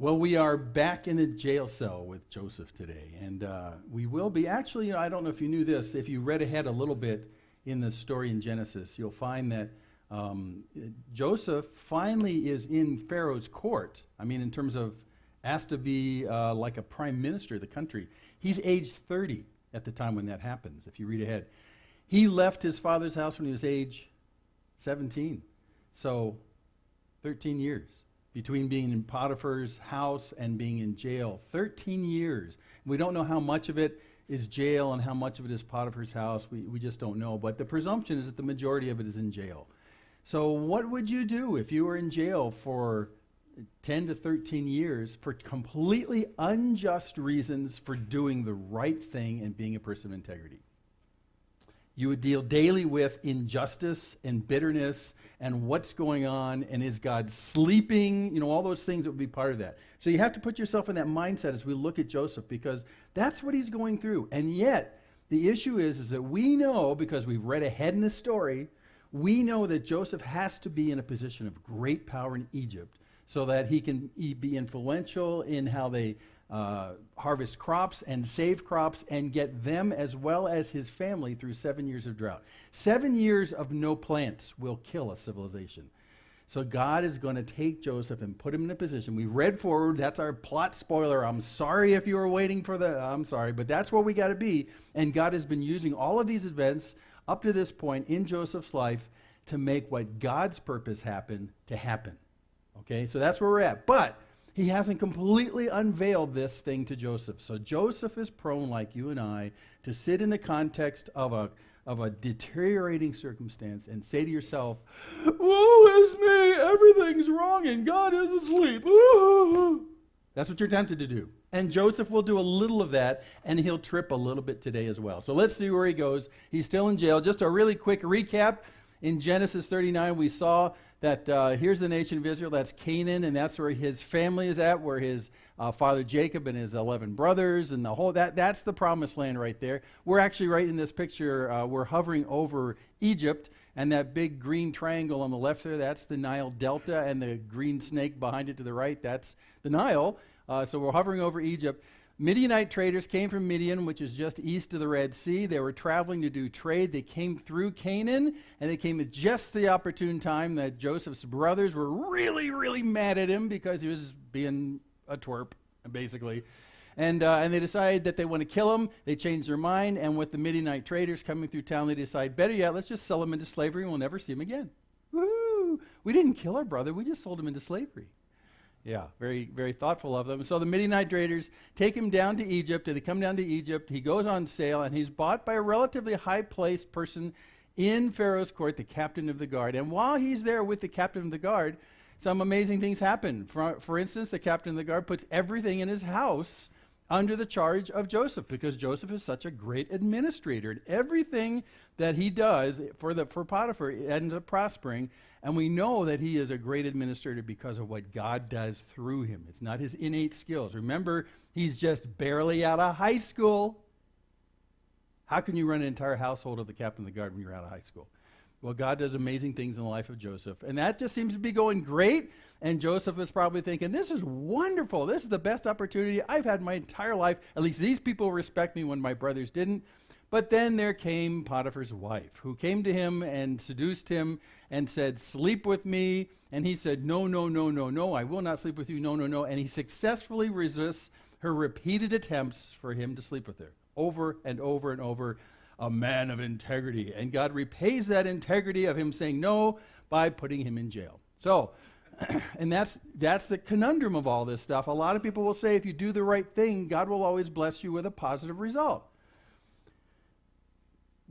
Well, we are back in the jail cell with Joseph today, and we will be. Actually, I don't know if you knew this. If you read ahead a little bit in the story in Genesis, you'll find that Joseph finally is in Pharaoh's court. I mean, in terms of asked to be like a prime minister of the country. He's age 30 at the time when that happens, if you read ahead. He left his father's house when he was age 17, so 13 years. Between being in Potiphar's house and being in jail. 13 years. We don't know how much of it is jail and how much of it is Potiphar's house. We just don't know. But the presumption is that the majority of it is in jail. So what would you do if you were in jail for 10 to 13 years for completely unjust reasons for doing the right thing and being a person of integrity? You would deal daily with injustice and bitterness and what's going on and is God sleeping, all those things that would be part of that. So you have to put yourself in that mindset as we look at Joseph, because that's what he's going through. And yet, the issue is that we know, because we've read ahead in the story, we know that Joseph has to be in a position of great power in Egypt so that he can be influential in how they harvest crops and save crops and get them as well as his family through 7 years of drought. 7 years of no plants will kill a civilization. So God is going to take Joseph and put him in a position. We read forward. That's our plot spoiler. I'm sorry if you were waiting for I'm sorry, but that's where we got to be. And God has been using all of these events up to this point in Joseph's life to make what God's purpose happen to happen. Okay, so that's where we're at. But he hasn't completely unveiled this thing to Joseph. So Joseph is prone, like you and I, to sit in the context of a deteriorating circumstance and say to yourself, woe is me, everything's wrong and God is asleep. That's what you're tempted to do. And Joseph will do a little of that, and he'll trip a little bit today as well. So let's see where he goes. He's still in jail. Just a really quick recap. In Genesis 39, we saw that here's the nation of Israel. That's Canaan, and that's where his family is at, where his father Jacob and his 11 brothers and the whole, that's the promised land right there. We're actually right in this picture, we're hovering over Egypt, and that big green triangle on the left there, that's the Nile Delta, and the green snake behind it to the right, that's the Nile. So we're hovering over Egypt. Midianite traders came from Midian, which is just east of the Red Sea. They were traveling to do trade. They came through Canaan, and they came at just the opportune time that Joseph's brothers were really, really mad at him because he was being a twerp, basically. And they decided that they want to kill him. They changed their mind, and with the Midianite traders coming through town, they decide, better yet, let's just sell him into slavery, and we'll never see him again. Woo! We didn't kill our brother. We just sold him into slavery. Yeah, very, very thoughtful of them. So the Midianite traders take him down to Egypt. They come down to Egypt. He goes on sale, and he's bought by a relatively high-placed person in Pharaoh's court, the captain of the guard. And while he's there with the captain of the guard, some amazing things happen. For instance, the captain of the guard puts everything in his house under the charge of Joseph, because Joseph is such a great administrator. And everything that he does for Potiphar ends up prospering. And we know that he is a great administrator because of what God does through him. It's not his innate skills. Remember, he's just barely out of high school. How can you run an entire household of the captain of the guard when you're out of high school? Well, God does amazing things in the life of Joseph. And that just seems to be going great. And Joseph is probably thinking, this is wonderful. This is the best opportunity I've had my entire life. At least these people respect me when my brothers didn't. But then there came Potiphar's wife, who came to him and seduced him and said, sleep with me. And he said, no, no, no, no, no, I will not sleep with you. No, no, no. And he successfully resists her repeated attempts for him to sleep with her over and over and over. A man of integrity. And God repays that integrity of him saying no by putting him in jail. So, and that's the conundrum of all this stuff. A lot of people will say if you do the right thing, God will always bless you with a positive result.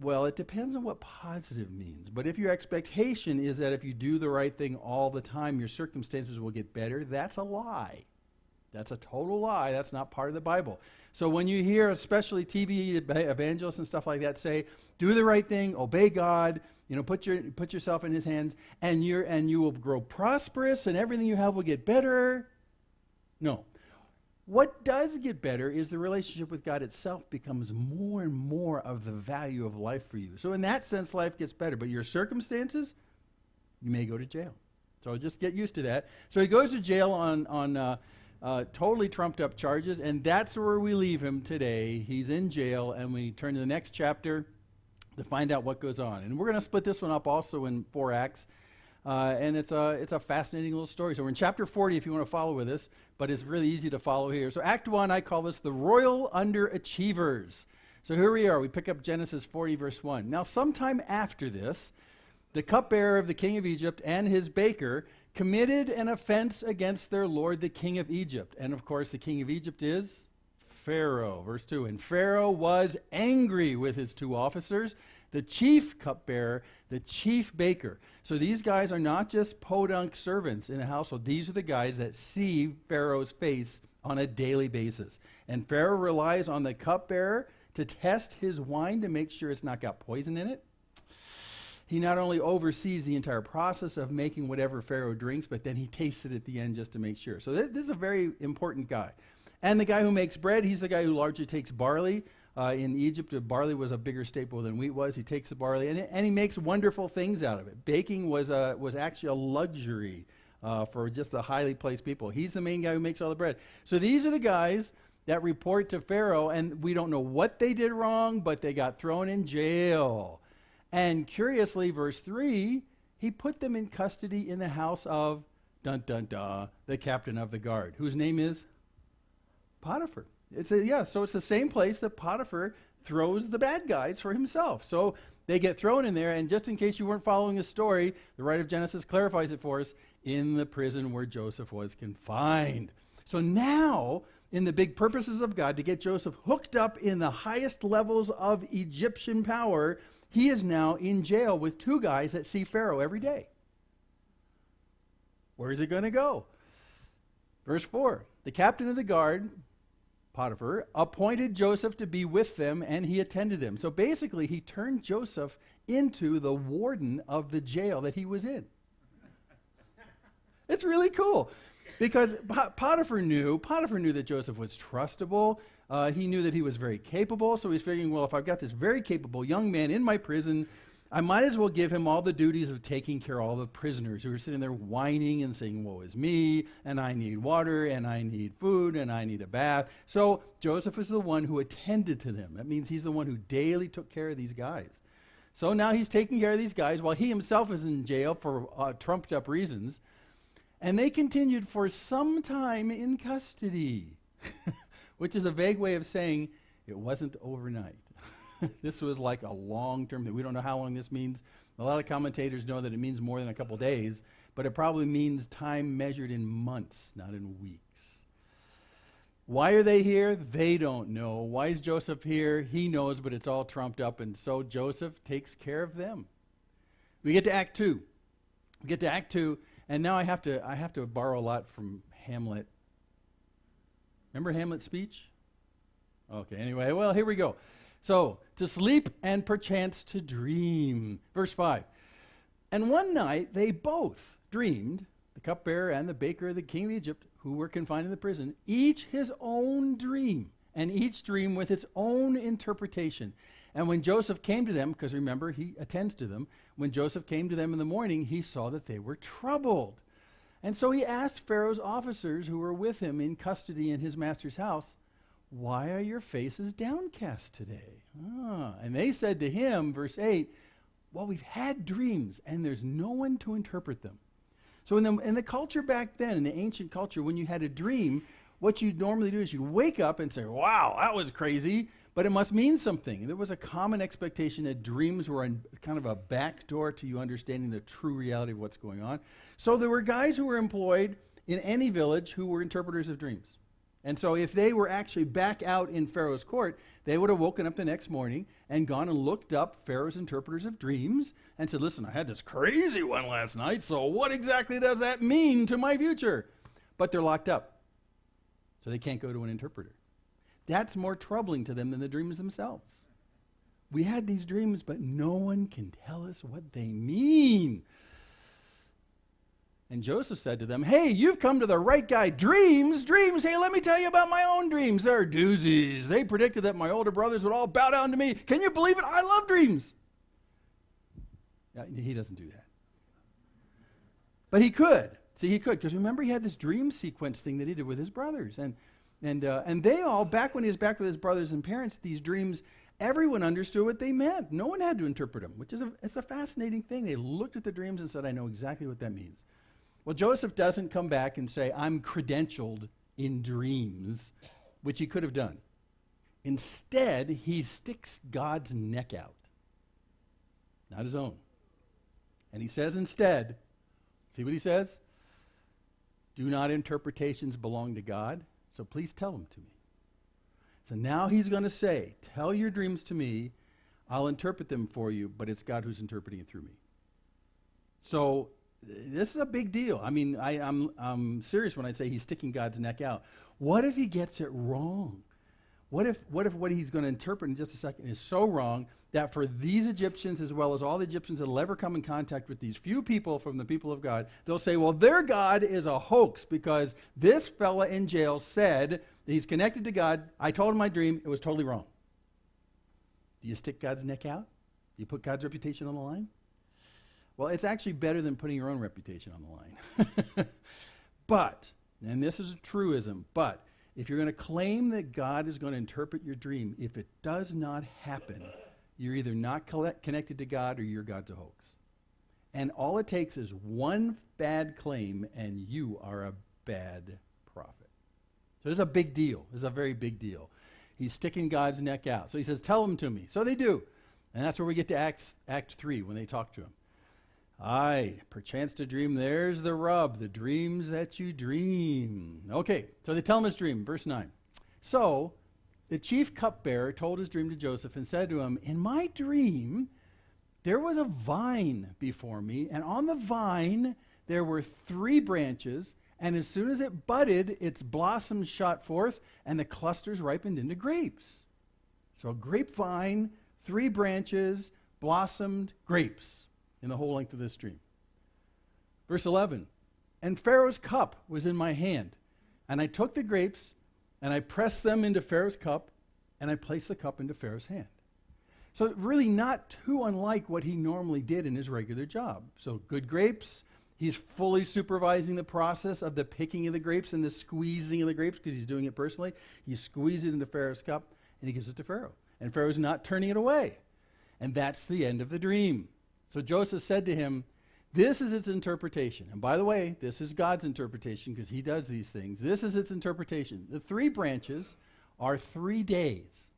Well, it depends on what positive means. But if your expectation is that if you do the right thing all the time, your circumstances will get better, that's a lie. That's a total lie. That's not part of the Bible. So when you hear, especially TV evangelists and stuff like that say, do the right thing, obey God, put yourself in his hands, and you will grow prosperous and everything you have will get better. No. What does get better is the relationship with God itself becomes more and more of the value of life for you. So in that sense, life gets better. But your circumstances, you may go to jail. So just get used to that. So he goes to jail on totally trumped up charges, and that's where we leave him today. He's in jail, and we turn to the next chapter to find out what goes on. And we're going to split this one up also in 4 acts. And it's a fascinating little story. So we're in chapter 40 if you want to follow with us, but it's really easy to follow here. So Act 1, I call this the Royal Underachievers. So here we are. We pick up Genesis 40, verse 1. Now, sometime after this, the cupbearer of the king of Egypt and his baker committed an offense against their lord, the king of Egypt. And, of course, the king of Egypt is Pharaoh. Verse 2, and Pharaoh was angry with his 2 officers, the chief cupbearer, the chief baker. So these guys are not just podunk servants in the household. These are the guys that see Pharaoh's face on a daily basis. And Pharaoh relies on the cupbearer to test his wine to make sure it's not got poison in it. He not only oversees the entire process of making whatever Pharaoh drinks, but then he tastes it at the end just to make sure. So this is a very important guy. And the guy who makes bread, he's the guy who largely takes barley. In Egypt, barley was a bigger staple than wheat was. He takes the barley, and he makes wonderful things out of it. Baking was actually a luxury for just the highly placed people. He's the main guy who makes all the bread. So these are the guys that report to Pharaoh, and we don't know what they did wrong, but they got thrown in jail. And curiously, verse 3, he put them in custody in the house of, dun dun dun, the captain of the guard, whose name is Potiphar. So it's the same place that Potiphar throws the bad guys for himself. So they get thrown in there, and just in case you weren't following the story, the writer of Genesis clarifies it for us, in the prison where Joseph was confined. So now, in the big purposes of God, to get Joseph hooked up in the highest levels of Egyptian power, he is now in jail with 2 guys that see Pharaoh every day. Where is it going to go? Verse 4, the captain of the guard, Potiphar, appointed Joseph to be with them, and he attended them. So basically, he turned Joseph into the warden of the jail that he was in. It's really cool, because Potiphar knew that Joseph was trustable. He knew that he was very capable, so he's figuring, well, if I've got this very capable young man in my prison, I might as well give him all the duties of taking care of all the prisoners who are sitting there whining and saying, woe is me, and I need water, and I need food, and I need a bath. So Joseph is the one who attended to them. That means he's the one who daily took care of these guys. So now he's taking care of these guys while he himself is in jail for trumped up reasons. And they continued for some time in custody, which is a vague way of saying it wasn't overnight. This was like a long-term thing. We don't know how long this means. A lot of commentators know that it means more than a couple days, but it probably means time measured in months, not in weeks. Why are they here? They don't know. Why is Joseph here? He knows, but it's all trumped up, and so Joseph takes care of them. We get to Act 2. And now I have to borrow a lot from Hamlet. Remember Hamlet's speech? Okay, anyway, well, here we go. So, to sleep and perchance to dream. Verse 5. And one night they both dreamed, the cupbearer and the baker of the king of Egypt, who were confined in the prison, each his own dream, and each dream with its own interpretation. And when Joseph came to them, because remember, he attends to them, when Joseph came to them in the morning, he saw that they were troubled. And so he asked Pharaoh's officers who were with him in custody in his master's house, why are your faces downcast today? And they said to him, verse 8, well, we've had dreams, and there's no one to interpret them. So in the culture back then, in the ancient culture, when you had a dream, what you'd normally do is you'd wake up and say, wow, that was crazy, but it must mean something. There was a common expectation that dreams were kind of a backdoor to you understanding the true reality of what's going on. So there were guys who were employed in any village who were interpreters of dreams. And so if they were actually back out in Pharaoh's court, they would have woken up the next morning and gone and looked up Pharaoh's interpreters of dreams and said, listen, I had this crazy one last night, so what exactly does that mean to my future? But they're locked up, so they can't go to an interpreter. That's more troubling to them than the dreams themselves. We had these dreams, but no one can tell us what they mean. And Joseph said to them, hey, you've come to the right guy. Dreams. Hey, let me tell you about my own dreams. They're doozies. They predicted that my older brothers would all bow down to me. Can you believe it? I love dreams. He doesn't do that. But he could. See, he could, because remember he had this dream sequence thing that he did with his brothers. And they all, back when he was back with his brothers and parents, these dreams, everyone understood what they meant. No one had to interpret them, which is it's a fascinating thing. They looked at the dreams and said, I know exactly what that means. Well, Joseph doesn't come back and say, I'm credentialed in dreams, which he could have done. Instead, he sticks God's neck out, not his own. And he says instead, see what he says? Do not interpretations belong to God? So please tell them to me. So now he's going to say, tell your dreams to me, I'll interpret them for you, but it's God who's interpreting it through me. So this is a big deal. I mean, I'm serious when I say he's sticking God's neck out. What if he gets it wrong? What if what he's going to interpret in just a second is so wrong that for these Egyptians, as well as all the Egyptians that will ever come in contact with these few people from the people of God, they'll say, well, their God is a hoax because this fella in jail said that he's connected to God. I told him my dream. It was totally wrong. Do you stick God's neck out? Do you put God's reputation on the line? Well, it's actually better than putting your own reputation on the line. But, and this is a truism, but if you're going to claim that God is going to interpret your dream, if it does not happen, you're either not connected to God or your God's a hoax. And all it takes is one bad claim and you are a bad prophet. So this is a big deal. This is a very big deal. He's sticking God's neck out. So he says, tell them to me. So they do. And that's where we get to Act 3 when they talk to him. Aye, perchance to dream, there's the rub, the dreams that you dream. Okay, so they tell him his dream, verse 9. So the chief cupbearer told his dream to Joseph and said to him, in my dream, there was a vine before me, and on the vine there were 3 branches, and as soon as it budded, its blossoms shot forth, and the clusters ripened into grapes. So a grapevine, 3 branches, blossomed grapes in the whole length of this dream. Verse 11, and Pharaoh's cup was in my hand, and I took the grapes, and I pressed them into Pharaoh's cup, and I placed the cup into Pharaoh's hand. So really not too unlike what he normally did in his regular job. So good grapes, he's fully supervising the process of the picking of the grapes and the squeezing of the grapes because he's doing it personally. He squeezes it into Pharaoh's cup, and he gives it to Pharaoh. And Pharaoh's not turning it away. And that's the end of the dream. So Joseph said to him, this is its interpretation. And by the way, this is God's interpretation because he does these things. This is its interpretation. The 3 branches are 3 days.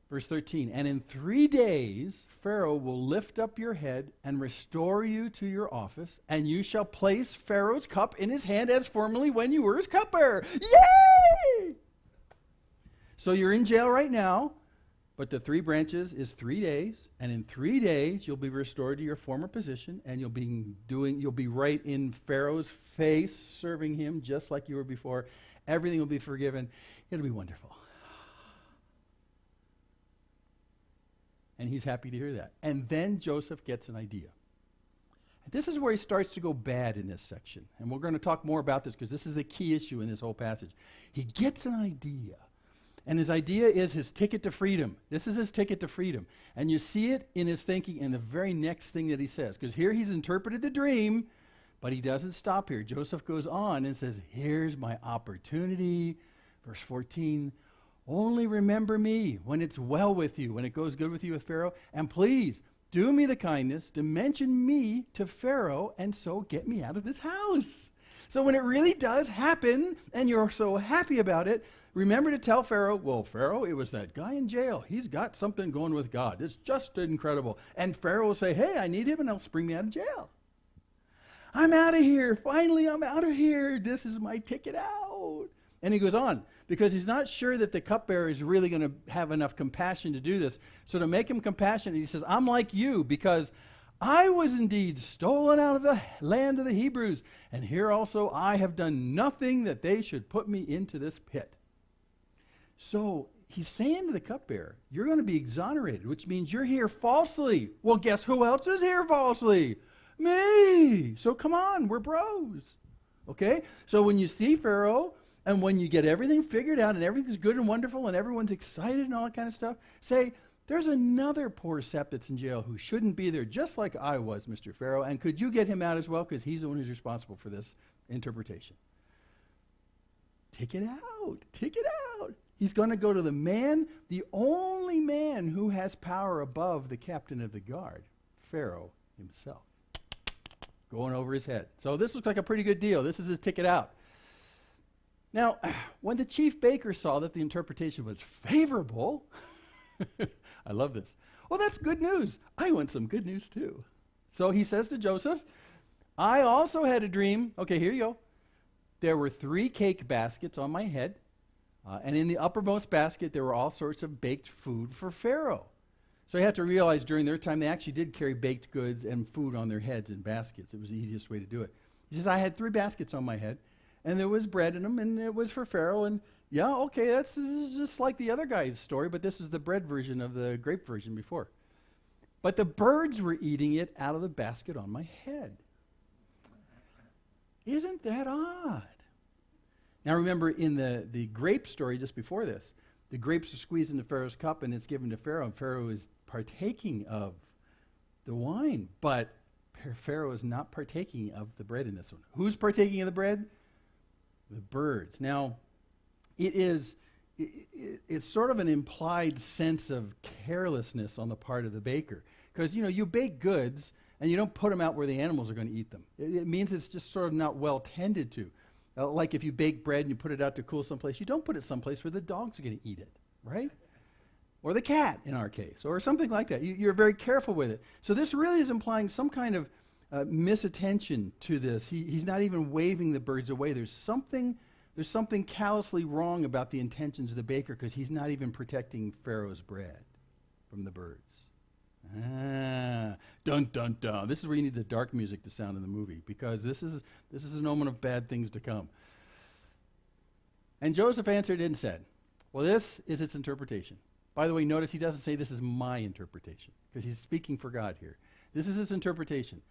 Verse 13, and in 3 days Pharaoh will lift up your head and restore you to your office, and you shall place Pharaoh's cup in his hand as formerly when you were his cupbearer. Yay! So you're in jail right now. But the 3 branches is 3 days, and in 3 days you'll be restored to your former position, and you'll be right in Pharaoh's face, serving him just like you were before. Everything will be forgiven. It'll be wonderful. And he's happy to hear that. And then Joseph gets an idea. This is where he starts to go bad in this section. And we're going to talk more about this because this is the key issue in this whole passage. He gets an idea. And his idea is his ticket to freedom. This is his ticket to freedom. And you see it in his thinking in the very next thing that he says. Because here he's interpreted the dream, but he doesn't stop here. Joseph goes on and says, here's my opportunity. Verse 14, only remember me when it's well with you, when it goes good with you with Pharaoh. And please, do me the kindness to mention me to Pharaoh and so get me out of this house. So when it really does happen and you're so happy about it, remember to tell Pharaoh, well, Pharaoh, it was that guy in jail. He's got something going with God. It's just incredible. And Pharaoh will say, hey, I need him, and he'll bring me out of jail. I'm out of here. Finally, I'm out of here. This is my ticket out. And he goes on, because he's not sure that the cupbearer is really going to have enough compassion to do this. So to make him compassionate, he says, I'm like you, because I was indeed stolen out of the land of the Hebrews, and here also I have done nothing that they should put me into this pit. So he's saying to the cupbearer, you're going to be exonerated, which means you're here falsely. Well, guess who else is here falsely? Me. So come on, we're bros. Okay? So when you see Pharaoh, and when you get everything figured out, and everything's good and wonderful, and everyone's excited and all that kind of stuff, say, there's another poor sap that's in jail who shouldn't be there, just like I was, Mr. Pharaoh, and could you get him out as well? Because he's the one who's responsible for this interpretation. Take it out. Take it out. He's going to go to the man, the only man who has power above the captain of the guard, Pharaoh himself. Going over his head. So this looks like a pretty good deal. This is his ticket out. Now, when the chief baker saw that the interpretation was favorable, I love this. Well, that's good news. I want some good news too. So he says to Joseph, I also had a dream. Okay, here you go. There were 3 cake baskets on my head, and in the uppermost basket there were all sorts of baked food for Pharaoh. So you have to realize during their time they actually did carry baked goods and food on their heads in baskets. It was the easiest way to do it. He says, I had 3 baskets on my head, and there was bread in them, and it was for Pharaoh. And yeah, okay, this is just like the other guy's story, but this is the bread version of the grape version before. But the birds were eating it out of the basket on my head. Isn't that odd? Now remember, in the grape story just before this, the grapes are squeezed into Pharaoh's cup, and it's given to Pharaoh, and Pharaoh is partaking of the wine. But Pharaoh is not partaking of the bread in this one. Who's partaking of the bread? The birds. Now, it's sort of an implied sense of carelessness on the part of the baker. Because, you bake goods, and you don't put them out where the animals are going to eat them. It means it's just sort of not well tended to. Like if you bake bread and you put it out to cool someplace, you don't put it someplace where the dog's are going to eat it, right? Or the cat, in our case, or something like that. You're very careful with it. So this really is implying some kind of misattention to this. He's not even waving the birds away. There's something callously wrong about the intentions of the baker, because he's not even protecting Pharaoh's bread from the birds. Dun, dun, dun. This is where you need the dark music to sound in the movie, because this is an omen of bad things to come. And Joseph answered and said, well, this is its interpretation. By the way, notice he doesn't say this is my interpretation, because he's speaking for God here. This is his interpretation.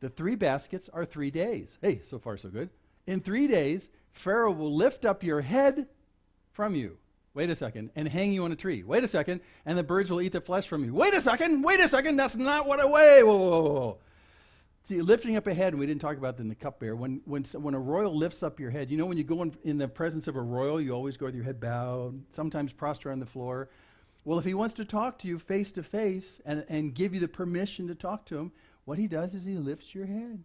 The 3 baskets are 3 days. Hey, so far so good. In 3 days, Pharaoh will lift up your head from you. Wait a second. And hang you on a tree. Wait a second. And the birds will eat the flesh from you. Wait a second. That's not what I weigh. Whoa, whoa, whoa. See, lifting up a head, and we didn't talk about that in the cupbearer. When a royal lifts up your head, when you go in the presence of a royal, you always go with your head bowed, sometimes prostrate on the floor. Well, if he wants to talk to you face to face and give you the permission to talk to him, what he does is he lifts your head.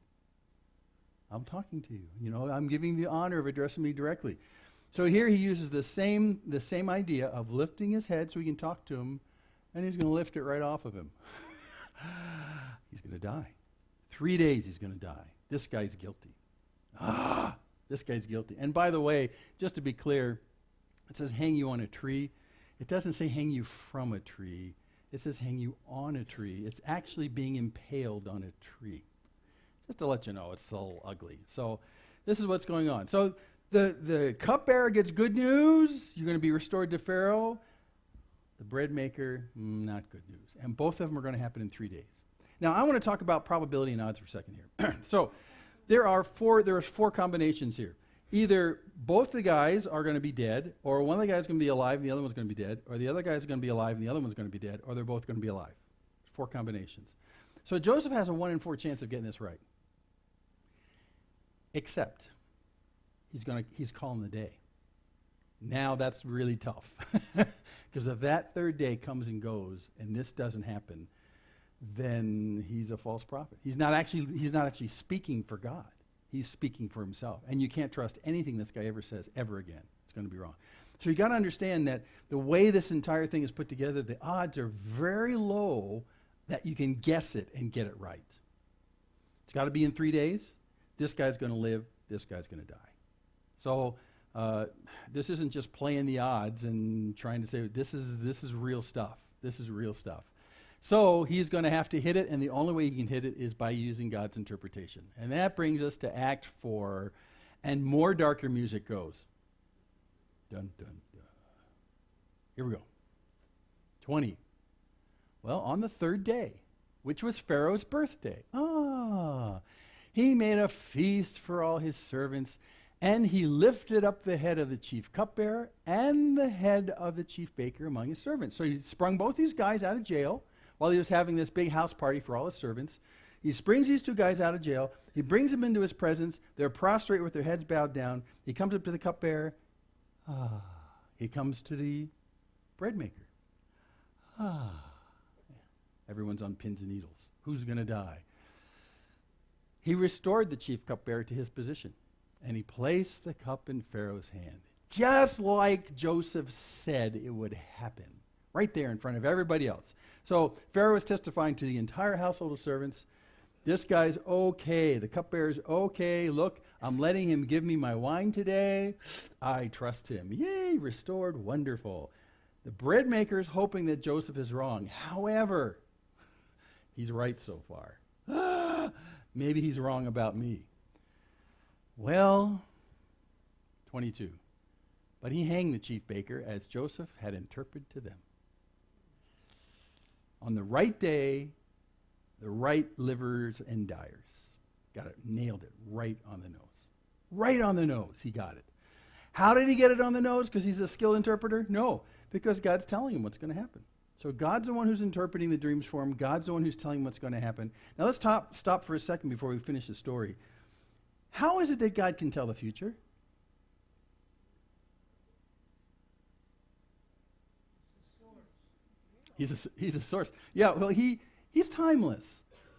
I'm talking to you. I'm giving the honor of addressing me directly. So here he uses the same idea of lifting his head so he can talk to him, and he's going to lift it right off of him. He's going to die. 3 days he's going to die. This guy's guilty. This guy's guilty. And by the way, just to be clear, it says hang you on a tree. It doesn't say hang you from a tree. It says hang you on a tree. It's actually being impaled on a tree. Just to let you know, it's so ugly. So this is what's going on. So the cupbearer gets good news. You're going to be restored to Pharaoh. The bread maker, not good news. And both of them are going to happen in 3 days. Now, I want to talk about probability and odds for a second here. So there's 4 combinations here. Either both the guys are going to be dead, or one of the guys is going to be alive and the other one's going to be dead, or the other guy's going to be alive and the other one's going to be dead, or they're both going to be alive. 4 combinations. So Joseph has a 1 in 4 chance of getting this right. Except he's calling the day. Now that's really tough. Because if that 3rd day comes and goes and this doesn't happen, then he's a false prophet. He's not actually speaking for God. He's speaking for himself. And you can't trust anything this guy ever says ever again. It's going to be wrong. So you got to understand that the way this entire thing is put together, the odds are very low that you can guess it and get it right. It's got to be in 3 days. This guy's going to live. This guy's going to die. So this isn't just playing the odds and trying to say this is real stuff. This is real stuff. So he's going to have to hit it, and the only way he can hit it is by using God's interpretation. And that brings us to Act 4, and more darker music goes. Dun, dun, dun. Here we go. 20. Well, on the 3rd day, which was Pharaoh's birthday, he made a feast for all his servants And he lifted up the head of the chief cupbearer and the head of the chief baker among his servants. So he sprung both these guys out of jail while he was having this big house party for all his servants. He springs these two guys out of jail. He brings them into his presence. They're prostrate with their heads bowed down. He comes up to the cupbearer. He comes to the bread maker. Everyone's on pins and needles. Who's going to die? He restored the chief cupbearer to his position. And he placed the cup in Pharaoh's hand, just like Joseph said it would happen, right there in front of everybody else. So Pharaoh is testifying to the entire household of servants. This guy's okay. The cupbearer's okay. Look, I'm letting him give me my wine today. I trust him. Yay, restored, wonderful. The bread maker's hoping that Joseph is wrong. However, he's right so far. Maybe he's wrong about me. Well, 22. But he hanged the chief baker as Joseph had interpreted to them. On the right day, the right livers and dyers. Got it, nailed it right on the nose. Right on the nose, he got it. How did he get it on the nose? Because he's a skilled interpreter? No, because God's telling him what's going to happen. So God's the one who's interpreting the dreams for him. God's the one who's telling him what's going to happen. Now let's stop for a second before we finish the story. How is it that God can tell the future? He's a source. Yeah, well, he's timeless.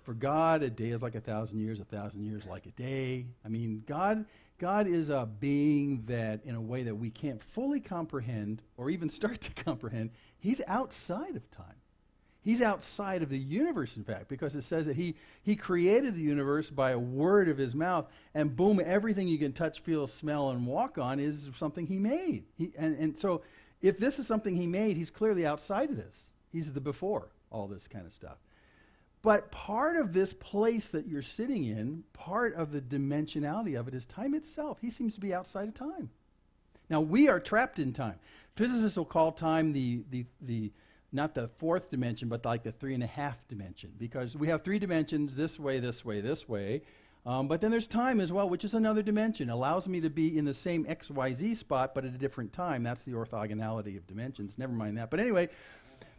For God, a day is like 1,000 years, 1,000 years like a day. I mean, God is a being that, in a way that we can't fully comprehend or even start to comprehend, he's outside of time. He's outside of the universe, in fact, because it says that he created the universe by a word of his mouth, and boom, everything you can touch, feel, smell, and walk on is something he made. And so if this is something he made, he's clearly outside of this. He's the before all this kind of stuff. But part of this place that you're sitting in, part of the dimensionality of it is time itself. He seems to be outside of time. Now, we are trapped in time. Physicists will call time the not the fourth dimension, but like the 3.5 dimension, because we have 3 dimensions, this way, this way, this way. But then there's time as well, which is another dimension. Allows me to be in the same XYZ spot, but at a different time. That's the orthogonality of dimensions. Never mind that. But anyway,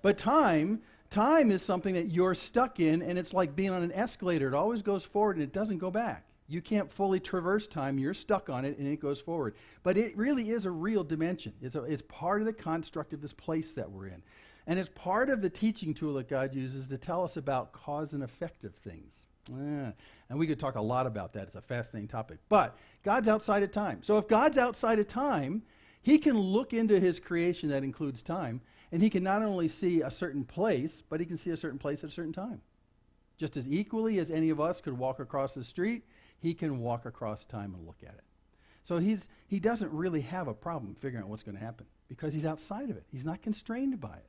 but time is something that you're stuck in, and it's like being on an escalator. It always goes forward, and it doesn't go back. You can't fully traverse time. You're stuck on it, and it goes forward. But it really is a real dimension. It's part of the construct of this place that we're in. And it's part of the teaching tool that God uses to tell us about cause and effect of things. And we could talk a lot about that. It's a fascinating topic. But God's outside of time. So if God's outside of time, he can look into his creation that includes time, and he can not only see a certain place, but he can see a certain place at a certain time. Just as equally as any of us could walk across the street, he can walk across time and look at it. So he doesn't really have a problem figuring out what's going to happen because he's outside of it. He's not constrained by it.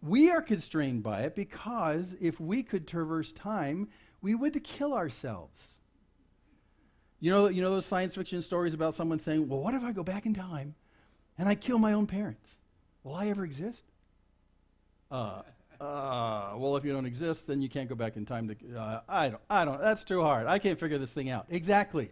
We are constrained by it because if we could traverse time, we would kill ourselves. You know those science fiction stories about someone saying, well, what if I go back in time and I kill my own parents? Will I ever exist? Well, if you don't exist, then you can't go back in time to, I don't, that's too hard. I can't figure this thing out. Exactly.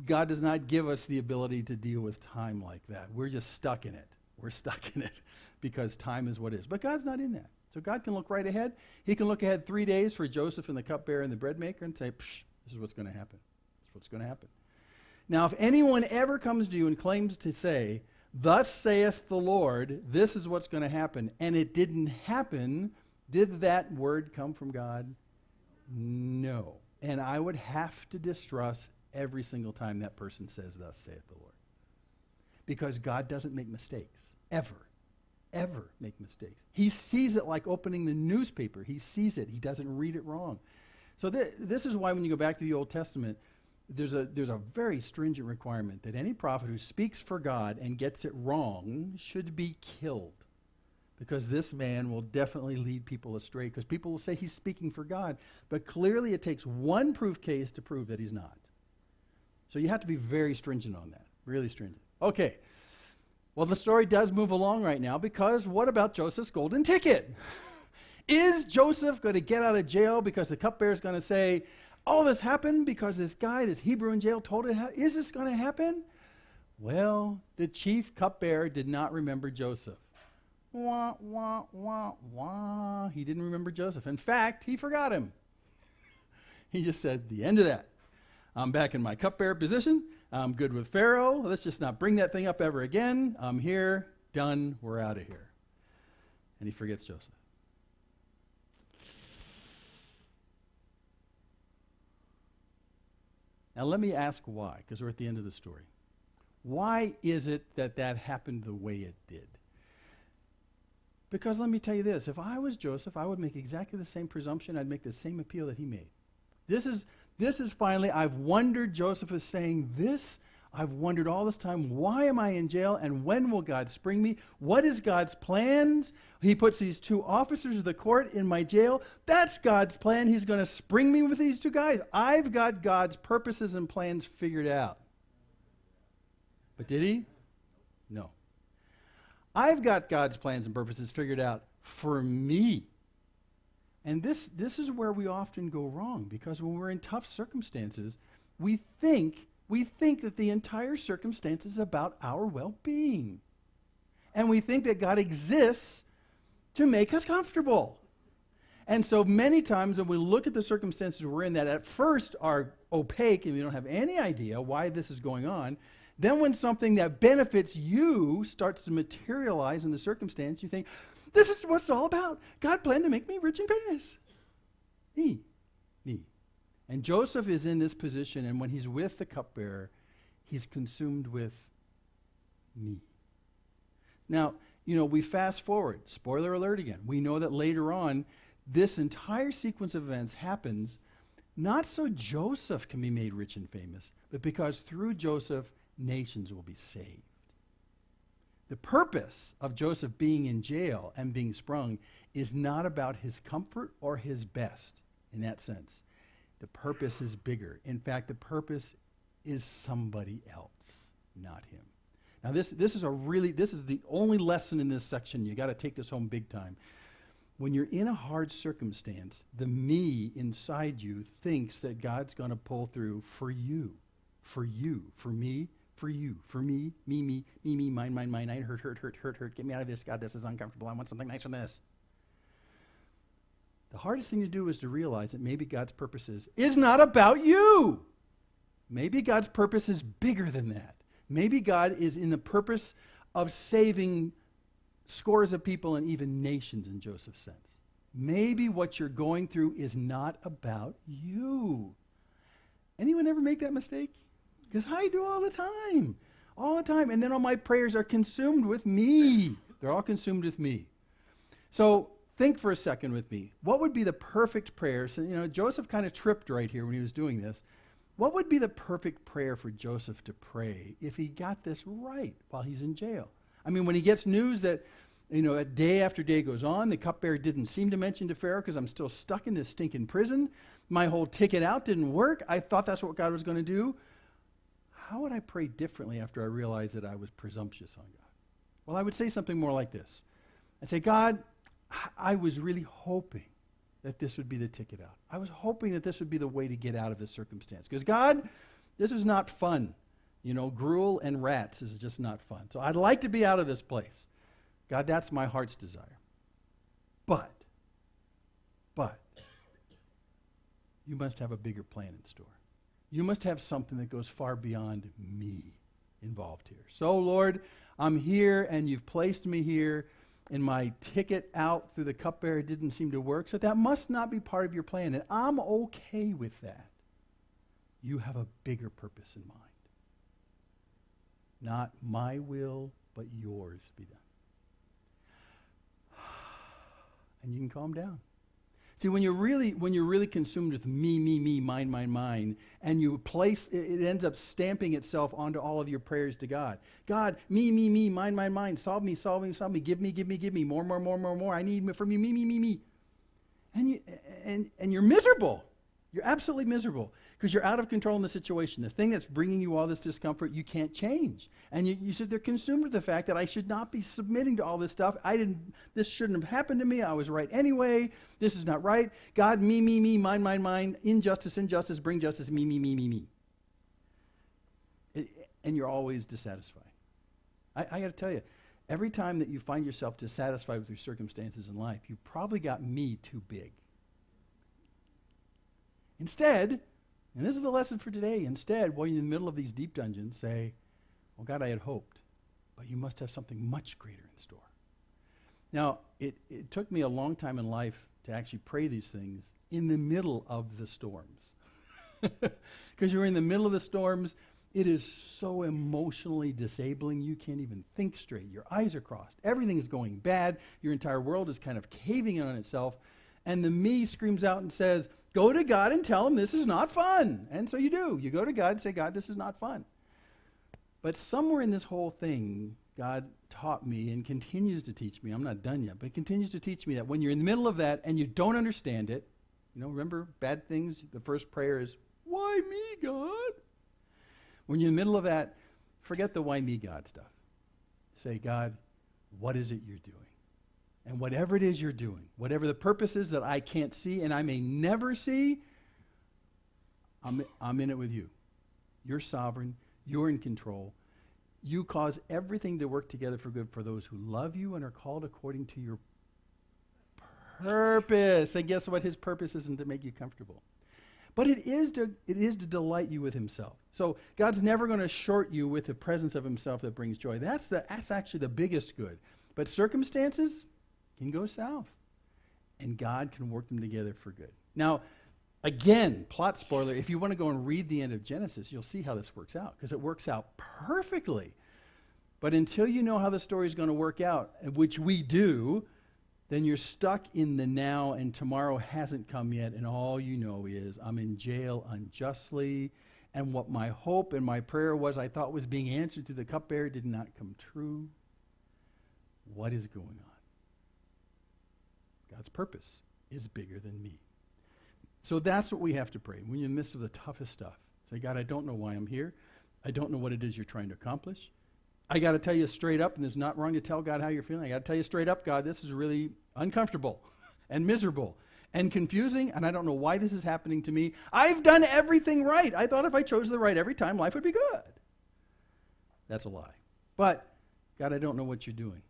God does not give us the ability to deal with time like that. We're just stuck in it. We're stuck in it because time is what is. But God's not in that. So God can look right ahead. He can look ahead 3 days for Joseph and the cupbearer and the bread maker and say, this is what's going to happen. This is what's going to happen. Now, if anyone ever comes to you and claims to say, thus saith the Lord, this is what's going to happen, and it didn't happen, did that word come from God? No. And I would have to distrust every single time that person says, thus saith the Lord. Because God doesn't make mistakes, ever make mistakes. He sees it like opening the newspaper. He sees it. He doesn't read it wrong. So this is why when you go back to the Old Testament, there's a very stringent requirement that any prophet who speaks for God and gets it wrong should be killed. Because this man will definitely lead people astray. Because people will say he's speaking for God. But clearly it takes one proof case to prove that he's not. So you have to be very stringent on that. Really stringent. Okay. Well, the story does move along right now because what about Joseph's golden ticket? Is Joseph going to get out of jail because the cupbearer is going to say, all this happened because this guy, this Hebrew in jail, told it? Is this going to happen? Well, the chief cupbearer did not remember Joseph. Wah, wah, wah, wah. He didn't remember Joseph. In fact, he forgot him. He just said, the end of that. I'm back in my cupbearer position. I'm good with Pharaoh. Let's just not bring that thing up ever again. I'm here. Done. We're out of here. And he forgets Joseph. Now let me ask why, because we're at the end of the story. Why is it that that happened the way it did? Because let me tell you this, if I was Joseph, I would make exactly the same presumption. I'd make the same appeal that he made. This is finally, I've wondered, Joseph is saying this, I've wondered all this time, why am I in jail and when will God spring me? What is God's plans? He puts these two officers of the court in my jail. That's God's plan. He's going to spring me with these two guys. I've got God's purposes and plans figured out. But did he? No. I've got God's plans and purposes figured out for me. And this is where we often go wrong, because when we're in tough circumstances, we think that the entire circumstance is about our well-being. And we think that God exists to make us comfortable. And so many times when we look at the circumstances we're in that at first are opaque and we don't have any idea why this is going on, then when something that benefits you starts to materialize in the circumstance, you think, this is what it's all about. God planned to make me rich and famous. Me. And Joseph is in this position, and when he's with the cupbearer, he's consumed with me. Now, we fast forward. Spoiler alert again. We know that later on, this entire sequence of events happens not so Joseph can be made rich and famous, but because through Joseph, nations will be saved. The purpose of Joseph being in jail and being sprung is not about his comfort or his best in that sense. The purpose is bigger. In fact, the purpose is somebody else, not him. Now, this is the only lesson in this section. You got to take this home big time. When you're in a hard circumstance, the me inside you thinks that God's going to pull through for you, for me, for you, for me, mine, I hurt, get me out of this, God, this is uncomfortable, I want something nicer than this. The hardest thing to do is to realize that maybe God's purposes is not about you. Maybe God's purpose is bigger than that. Maybe God is in the purpose of saving scores of people and even nations in Joseph's sense. Maybe what you're going through is not about you. Anyone ever make that mistake? Because I do all the time. And then all my prayers are consumed with me. They're all consumed with me. So think for a second with me. What would be the perfect prayer? So, Joseph kind of tripped right here when he was doing this. What would be the perfect prayer for Joseph to pray if he got this right while he's in jail? I mean, when he gets news that, a day after day goes on, the cupbearer didn't seem to mention to Pharaoh because I'm still stuck in this stinking prison. My whole ticket out didn't work. I thought that's what God was going to do. How would I pray differently after I realized that I was presumptuous on God? Well, I would say something more like this. I'd say, God, I was really hoping that this would be the ticket out. I was hoping that this would be the way to get out of this circumstance. Because God, this is not fun. Gruel and rats is just not fun. So I'd like to be out of this place. God, that's my heart's desire. But, you must have a bigger plan in store. You must have something that goes far beyond me involved here. So, Lord, I'm here and you've placed me here, and my ticket out through the cupbearer didn't seem to work, so that must not be part of your plan, and I'm okay with that. You have a bigger purpose in mind. Not my will, but yours be done. And you can calm down. See, when you're really consumed with me, mine, and you place, it ends up stamping itself onto all of your prayers to God. God, me, mine, solve me, give me, more. I need from you, me. And you're miserable. You're absolutely miserable because you're out of control in the situation. The thing that's bringing you all this discomfort, you can't change. And you said they're consumed with the fact that I should not be submitting to all this stuff. This shouldn't have happened to me. I was right anyway. This is not right. God, me, mine. Injustice, bring justice, me. And you're always dissatisfied. I got to tell you, every time that you find yourself dissatisfied with your circumstances in life, you probably got me too big. Instead, and this is the lesson for today, instead, while you're in the middle of these deep dungeons, say, well, God, I had hoped, but you must have something much greater in store. Now, it took me a long time in life to actually pray these things in the middle of the storms. Because you're in the middle of the storms, it is so emotionally disabling, you can't even think straight. Your eyes are crossed. Everything is going bad. Your entire world is kind of caving in on itself. And the me screams out and says, go to God and tell him this is not fun. And so you do. You go to God and say, God, this is not fun. But somewhere in this whole thing, God taught me and continues to teach me. I'm not done yet, but it continues to teach me that when you're in the middle of that and you don't understand it, remember bad things, the first prayer is, why me, God? When you're in the middle of that, forget the why me, God stuff. Say, God, what is it you're doing? And whatever it is you're doing, whatever the purpose is that I can't see and I may never see, I'm in it with you. You're sovereign. You're in control. You cause everything to work together for good for those who love you and are called according to your purpose. And guess what? His purpose isn't to make you comfortable. But it is to delight you with himself. So God's never going to short you with the presence of himself that brings joy. That's actually the biggest good. But circumstances can go south. And God can work them together for good. Now, again, plot spoiler, if you want to go and read the end of Genesis, you'll see how this works out, because it works out perfectly. But until you know how the story is going to work out, which we do, then you're stuck in the now, and tomorrow hasn't come yet, and all you know is, I'm in jail unjustly, and what my hope and my prayer was, I thought was being answered through the cupbearer, did not come true. What is going on? God's purpose is bigger than me. So that's what we have to pray. When you're in the midst of the toughest stuff, say, God, I don't know why I'm here. I don't know what it is you're trying to accomplish. I got to tell you straight up, and it's not wrong to tell God how you're feeling. I got to tell you straight up, God, this is really uncomfortable and miserable and confusing, and I don't know why this is happening to me. I've done everything right. I thought if I chose the right every time, life would be good. That's a lie. But, God, I don't know what you're doing.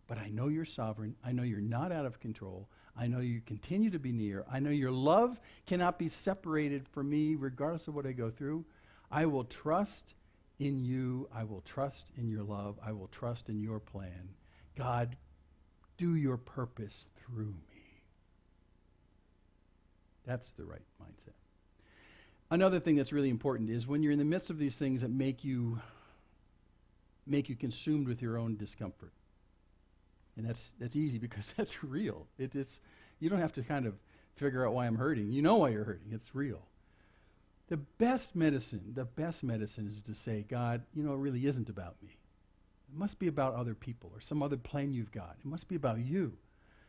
But I know you're sovereign. I know you're not out of control. I know you continue to be near. I know your love cannot be separated from me regardless of what I go through. I will trust in you. I will trust in your love. I will trust in your plan. God, do your purpose through me. That's the right mindset. Another thing that's really important is when you're in the midst of these things that make you consumed with your own discomfort. And that's easy because that's real. You don't have to kind of figure out why I'm hurting. You know why you're hurting. It's real. The best medicine is to say, God, it really isn't about me. It must be about other people or some other plan you've got. It must be about you.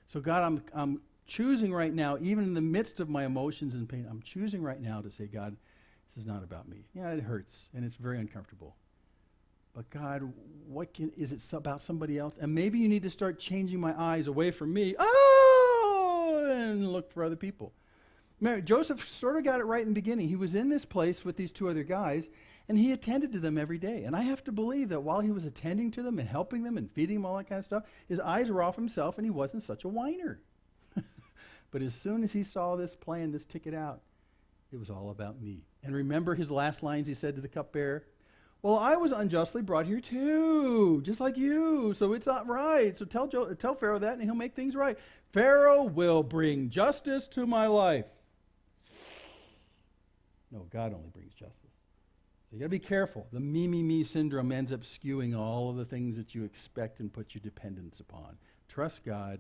So God, I'm choosing right now, even in the midst of my emotions and pain, I'm choosing right now to say, God, this is not about me. Yeah, it hurts and it's very uncomfortable. But God, is it about somebody else? And maybe you need to start changing my eyes away from me. And look for other people. Joseph sort of got it right in the beginning. He was in this place with these two other guys, and he attended to them every day. And I have to believe that while he was attending to them and helping them and feeding them, all that kind of stuff, his eyes were off himself, and he wasn't such a whiner. But as soon as he saw this plan, this ticket out, it was all about me. And remember his last lines he said to the cupbearer? Well, I was unjustly brought here too, just like you, so it's not right. So tell Pharaoh that, and he'll make things right. Pharaoh will bring justice to my life. No, God only brings justice. So you got to be careful. The me syndrome ends up skewing all of the things that you expect and put your dependence upon. Trust God.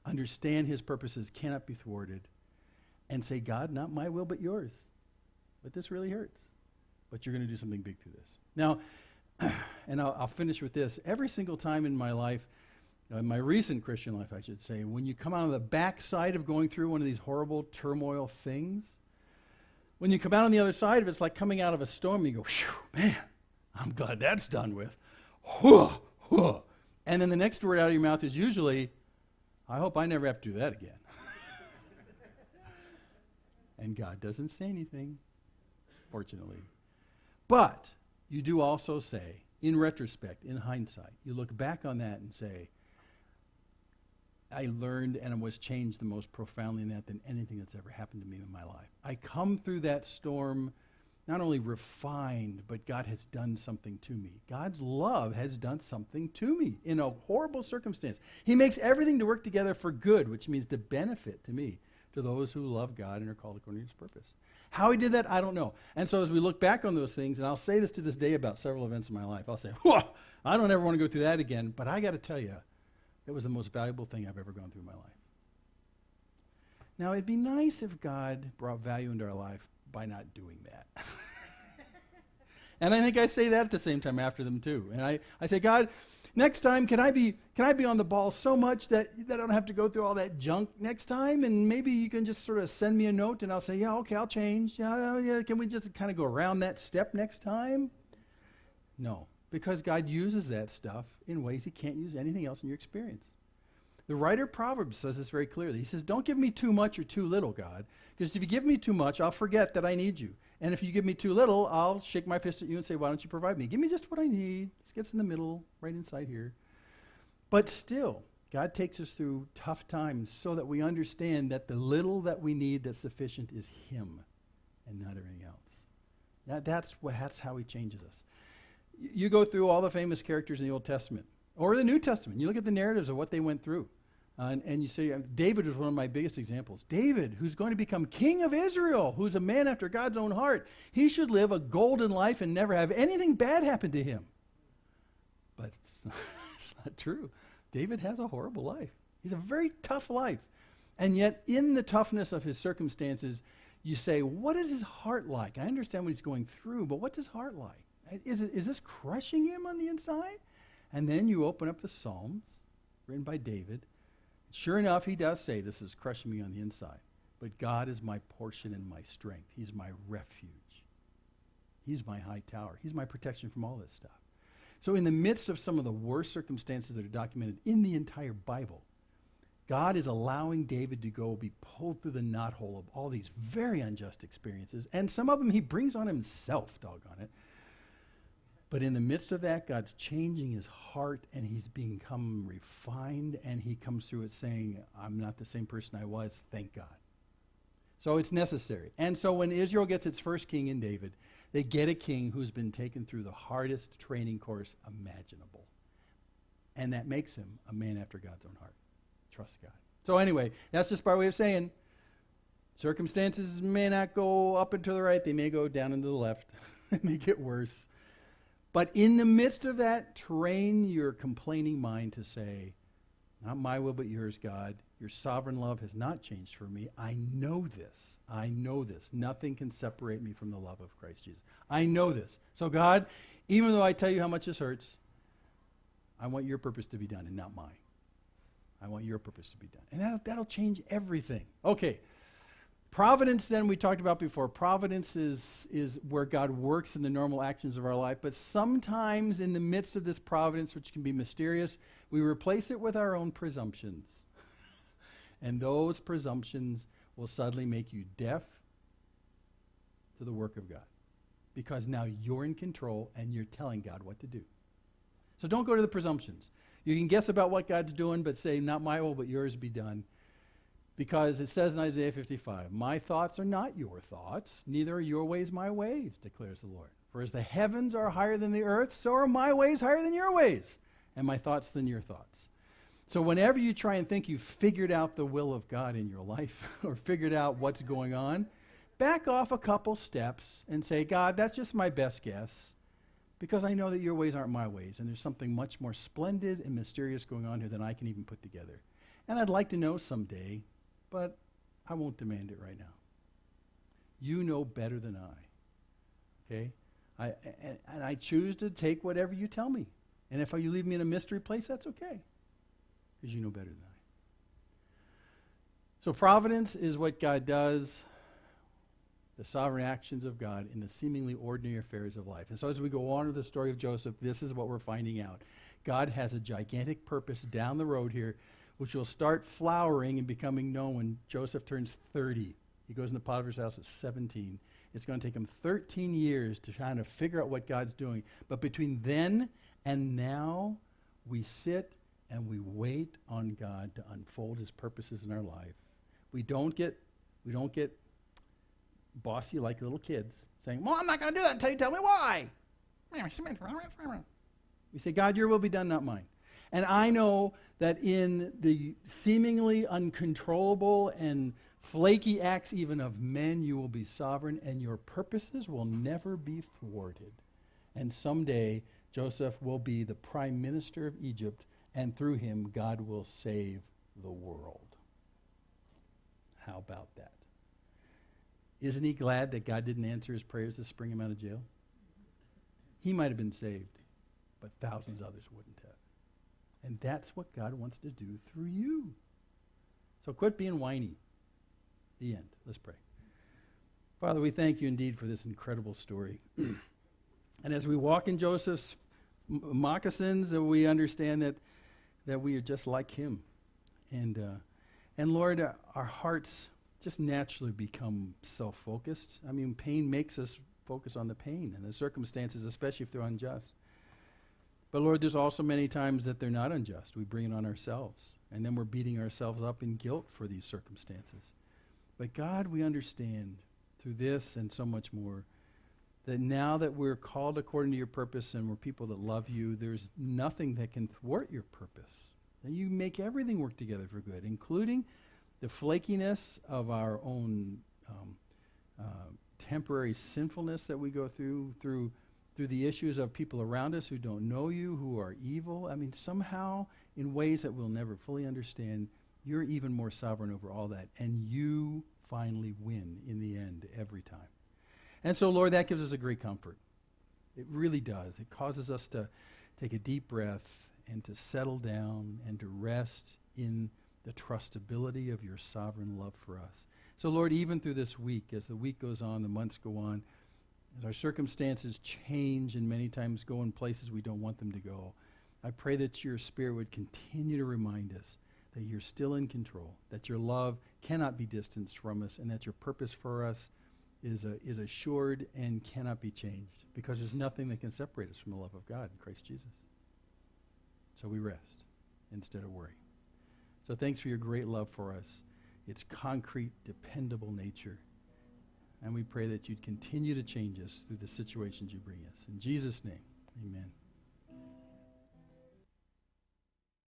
Understand his purposes cannot be thwarted. And say, God, not my will but yours. But this really hurts. But you're going to do something big through this. Now, and I'll finish with this. Every single time in my life, in my recent Christian life, I should say, when you come out of the backside of going through one of these horrible turmoil things, when you come out on the other side of it, it's like coming out of a storm. And you go, phew, man, I'm glad that's done with. Whew, whew. And then the next word out of your mouth is usually, I hope I never have to do that again. And God doesn't say anything, fortunately. But you do also say, in retrospect, in hindsight, you look back on that and say, I learned and was changed the most profoundly in that than anything that's ever happened to me in my life. I come through that storm not only refined, but God has done something to me. God's love has done something to me in a horrible circumstance. He makes everything to work together for good, which means to benefit to me, to those who love God and are called according to his purpose. How he did that, I don't know. And so as we look back on those things, and I'll say this to this day about several events in my life, I'll say, whoa, I don't ever want to go through that again, but I got to tell you, it was the most valuable thing I've ever gone through in my life. Now, it'd be nice if God brought value into our life by not doing that. And I think I say that at the same time after them too. And I say, God, next time, can I be on the ball so much that I don't have to go through all that junk next time? And maybe you can just sort of send me a note and I'll say, yeah, okay, I'll change. Yeah, can we just kind of go around that step next time? No, because God uses that stuff in ways he can't use anything else in your experience. The writer of Proverbs says this very clearly. He says, don't give me too much or too little, God, because if you give me too much, I'll forget that I need you. And if you give me too little, I'll shake my fist at you and say, why don't you provide me? Give me just what I need. It gets in the middle, right inside here. But still, God takes us through tough times so that we understand that the little that we need that's sufficient is him and not everything else. That's how he changes us. You go through all the famous characters in the Old Testament or the New Testament. You look at the narratives of what they went through. And you say, David is one of my biggest examples. David, who's going to become king of Israel, who's a man after God's own heart, he should live a golden life and never have anything bad happen to him. But it's not true. David has a horrible life. He's a very tough life. And yet, in the toughness of his circumstances, you say, what is his heart like? I understand what he's going through, but what's his heart like? Is this crushing him on the inside? And then you open up the Psalms, written by David. Sure enough, he does say, this is crushing me on the inside. But God is my portion and my strength. He's my refuge. He's my high tower. He's my protection from all this stuff. So in the midst of some of the worst circumstances that are documented in the entire Bible, God is allowing David to go be pulled through the knothole of all these very unjust experiences. And some of them he brings on himself, doggone it. But in the midst of that, God's changing his heart, and he's become refined, and he comes through it saying, I'm not the same person I was, thank God. So it's necessary. And so when Israel gets its first king in David, they get a king who's been taken through the hardest training course imaginable. And that makes him a man after God's own heart. Trust God. So anyway, that's just by way of saying, circumstances may not go up and to the right, they may go down and to the left. They may get worse. But in the midst of that, train your complaining mind to say, not my will but yours, God. Your sovereign love has not changed for me. I know this. I know this. Nothing can separate me from the love of Christ Jesus. I know this. So God, even though I tell you how much this hurts, I want your purpose to be done and not mine. I want your purpose to be done. And that'll change everything. Okay. Providence, then, we talked about before. Providence is where God works in the normal actions of our life. But sometimes in the midst of this providence, which can be mysterious, we replace it with our own presumptions. And those presumptions will suddenly make you deaf to the work of God. Because now you're in control and you're telling God what to do. So don't go to the presumptions. You can guess about what God's doing, but say, not my will, but yours be done. Because it says in Isaiah 55, my thoughts are not your thoughts, neither are your ways my ways, declares the Lord. For as the heavens are higher than the earth, so are my ways higher than your ways, and my thoughts than your thoughts. So whenever you try and think you've figured out the will of God in your life, or figured out what's going on, back off a couple steps and say, God, that's just my best guess, because I know that your ways aren't my ways, and there's something much more splendid and mysterious going on here than I can even put together. And I'd like to know someday, but I won't demand it right now. You know better than I. Okay? And I choose to take whatever you tell me. And if you leave me in a mystery place, that's okay. Because you know better than I. So providence is what God does, the sovereign actions of God in the seemingly ordinary affairs of life. And so as we go on with the story of Joseph, this is what we're finding out. God has a gigantic purpose down the road here, which will start flowering and becoming known when Joseph turns 30. He goes into Potiphar's house at 17. It's going to take him 13 years to try to figure out what God's doing. But between then and now, we sit and we wait on God to unfold his purposes in our life. We don't get bossy like little kids saying, well, I'm not going to do that until you tell me why. We say, God, your will be done, not mine. And I know that in the seemingly uncontrollable and flaky acts even of men, you will be sovereign, and your purposes will never be thwarted. And someday, Joseph will be the prime minister of Egypt, and through him, God will save the world. How about that? Isn't he glad that God didn't answer his prayers to spring him out of jail? He might have been saved, but thousands of others wouldn't have. And that's what God wants to do through you. So quit being whiny. The end. Let's pray. Father, we thank you indeed for this incredible story. And as we walk in Joseph's moccasins, we understand that we are just like him. And Lord, our hearts just naturally become self-focused. I mean, pain makes us focus on the pain and the circumstances, especially if they're unjust. But Lord, there's also many times that they're not unjust. We bring it on ourselves, and then we're beating ourselves up in guilt for these circumstances. But God, we understand through this and so much more that now that we're called according to your purpose and we're people that love you, there's nothing that can thwart your purpose. That you make everything work together for good, including the flakiness of our own temporary sinfulness that we go through the issues of people around us who don't know you, who are evil. I mean, somehow, in ways that we'll never fully understand, you're even more sovereign over all that, and you finally win in the end every time. And so, Lord, that gives us a great comfort. It really does. It causes us to take a deep breath and to settle down and to rest in the trustability of your sovereign love for us. So, Lord, even through this week, as the week goes on, the months go on, as our circumstances change and many times go in places we don't want them to go, I pray that your Spirit would continue to remind us that you're still in control, that your love cannot be distanced from us, and that your purpose for us is assured and cannot be changed, because there's nothing that can separate us from the love of God in Christ Jesus. So we rest instead of worry. So thanks for your great love for us, its concrete, dependable nature. And we pray that you'd continue to change us through the situations you bring us. In Jesus' name, amen.